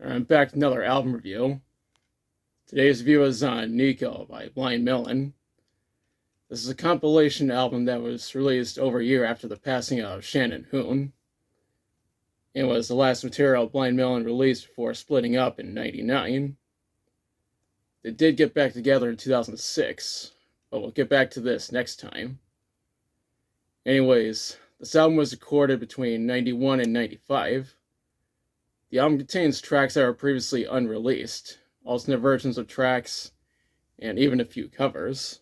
I'm back with another album review. Today's review is on Nico by Blind Melon. This is a compilation album that was released over a year after the passing of Shannon Hoon. It was the last material Blind Melon released before splitting up in '99. They did get back together in 2006, but we'll get back to this next time. Anyways, this album was recorded between '91 and '95. The album contains tracks that were previously unreleased, alternate versions of tracks, and even a few covers.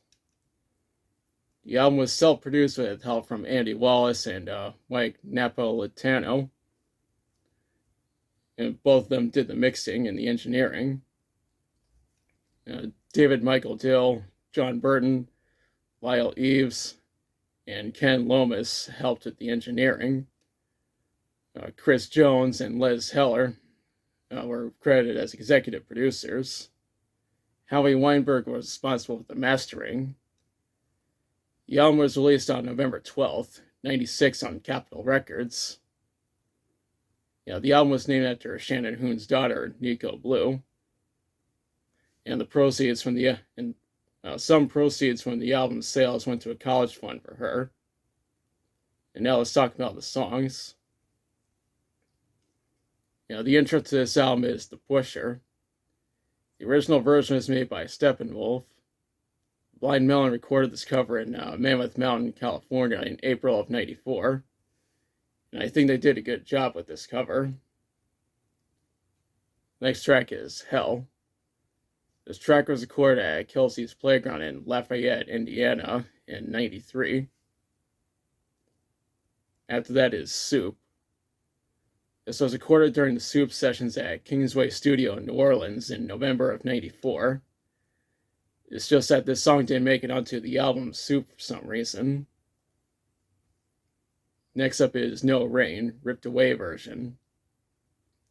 The album was self-produced with help from Andy Wallace and Mike Napolitano, and both of them did the mixing and the engineering. David Michael Dill, John Burton, Lyle Eves, and Ken Lomas helped with the engineering. Chris Jones and Les Heller were credited as executive producers. Howie Weinberg was responsible for the mastering. The album was released on November 12th, '96 on Capitol Records. The album was named after Shannon Hoon's daughter, Nico Blue. And the proceeds from some proceeds from the album's sales went to a college fund for her. And now let's talk about the songs. The intro to this album is The Pusher. The original version was made by Steppenwolf. Blind Melon recorded this cover in Mammoth Mountain, California in April of '94. And I think they did a good job with this cover. Next track is Hell. This track was recorded at Kelsey's Playground in Lafayette, Indiana in '93. After that is Soup. This was recorded during the Soup sessions at Kingsway Studio in New Orleans in November of '94. It's just that this song didn't make it onto the album Soup for some reason. Next up is No Rain, Ripped Away version.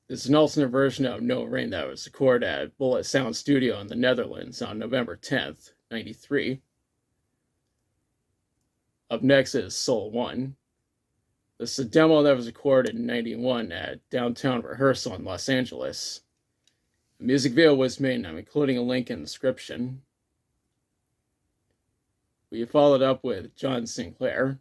This is an alternate version of No Rain that was recorded at Bullet Sound Studio in the Netherlands on November 10th, '93. Up next is Soul One. This is a demo that was recorded in '91 at Downtown Rehearsal in Los Angeles. A music video was made, and I'm including a link in the description. We followed up with John Sinclair,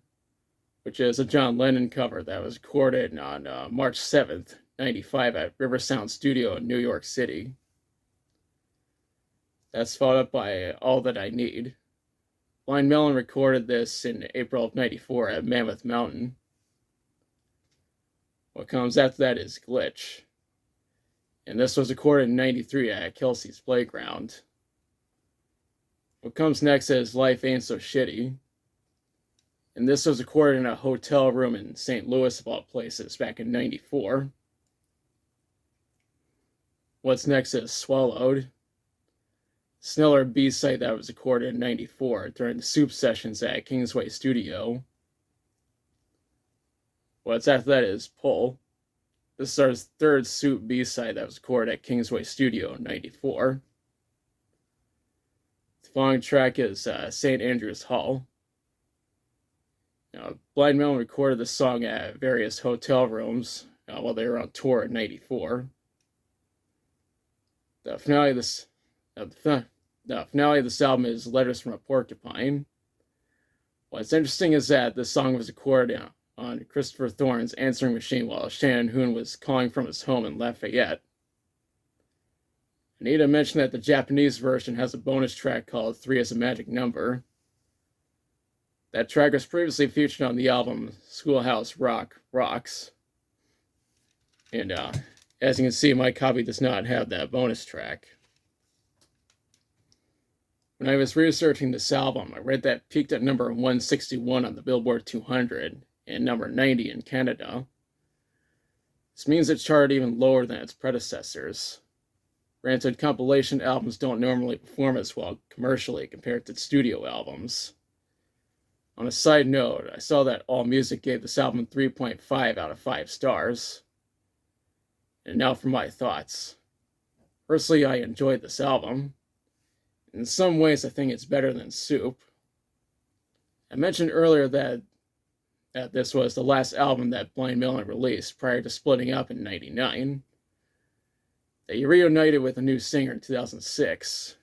which is a John Lennon cover that was recorded on March 7th, '95 at River Sound Studio in New York City. That's followed up by All That I Need. Blind Melon recorded this in April of '94 at Mammoth Mountain. What comes after that is Glitch. And this was recorded in '93 at Kelsey's Playground. What comes next is Life Ain't So Shitty. And this was recorded in a hotel room in St. Louis, of all places, back in '94. What's next is Swallowed. Sneller B-side that was recorded in '94 during the Soup sessions at Kingsway Studio. What's after that is Pull. This is our third Soup B-side that was recorded at Kingsway Studio in '94. The following track is St. Andrew's Hall. Blind Melon recorded this song at various hotel rooms while they were on tour in '94. The finale of this album is Letters from a Porcupine. What's interesting is that this song was recorded on Christopher Thorne's answering machine while Shannon Hoon was calling from his home in Lafayette. I need to mention that the Japanese version has a bonus track called 3 is a Magic Number. That track was previously featured on the album Schoolhouse Rock Rocks. And as you can see, my copy does not have that bonus track. When I was researching this album, I read that it peaked at number 161 on the Billboard 200 and number 90 in Canada. This means it charted even lower than its predecessors. Granted, compilation albums don't normally perform as well commercially compared to studio albums. On a side note, I saw that AllMusic gave this album 3.5 out of 5 stars. And now for my thoughts. Personally, I enjoyed this album. In some ways, I think it's better than Soup. I mentioned earlier that this was the last album that Blind Melon released prior to splitting up in '99. They reunited with a new singer in 2006,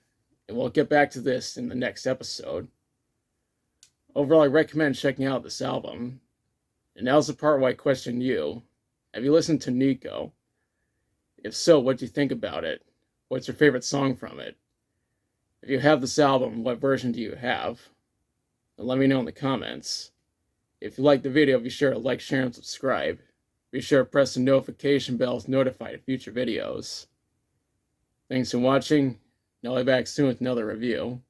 and we'll get back to this in the next episode. Overall, I recommend checking out this album. And now's the part where I question you. Have you listened to Nico? If so, what do you think about it? What's your favorite song from it? If you have this album, what version do you have? And let me know in the comments. If you liked the video, be sure to like, share, and subscribe. Be sure to press the notification bell to notify of future videos. Thanks for watching, and I'll be back soon with another review.